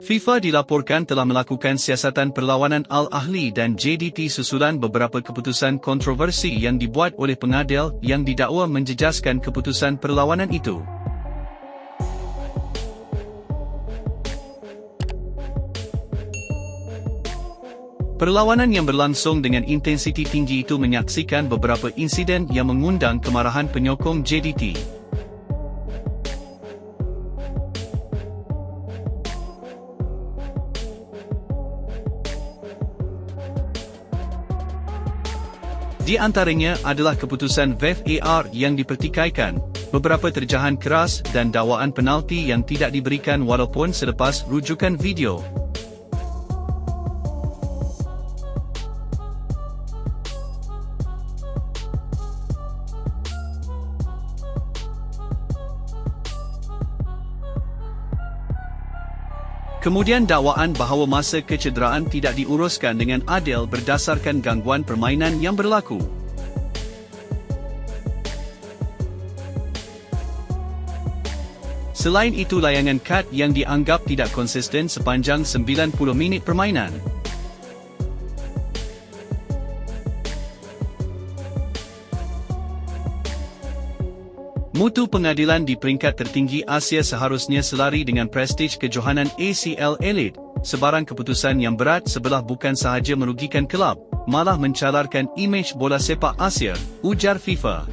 FIFA dilaporkan telah melakukan siasatan perlawanan Al-Ahli dan JDT susulan beberapa keputusan kontroversi yang dibuat oleh pengadil yang didakwa menjejaskan keputusan perlawanan itu. Perlawanan yang berlangsung dengan intensiti tinggi itu menyaksikan beberapa insiden yang mengundang kemarahan penyokong JDT. Di antaranya adalah keputusan VAR yang dipertikaikan, beberapa terjahan keras dan dakwaan penalti yang tidak diberikan walaupun selepas rujukan video. Kemudian dakwaan bahawa masa kecederaan tidak diuruskan dengan adil berdasarkan gangguan permainan yang berlaku. Selain itu, layangan kad yang dianggap tidak konsisten sepanjang 90 minit permainan. Mutu pengadilan di peringkat tertinggi Asia seharusnya selari dengan prestij kejohanan ACL Elite. Sebarang keputusan yang berat sebelah bukan sahaja merugikan kelab, malah mencalarkan imej bola sepak Asia, ujar FIFA.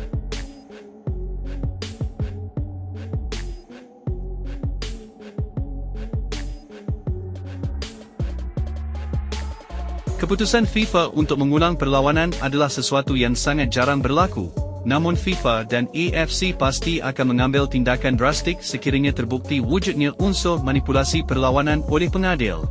Keputusan FIFA untuk mengulang perlawanan adalah sesuatu yang sangat jarang berlaku. Namun FIFA dan AFC pasti akan mengambil tindakan drastik sekiranya terbukti wujudnya unsur manipulasi perlawanan oleh pengadil.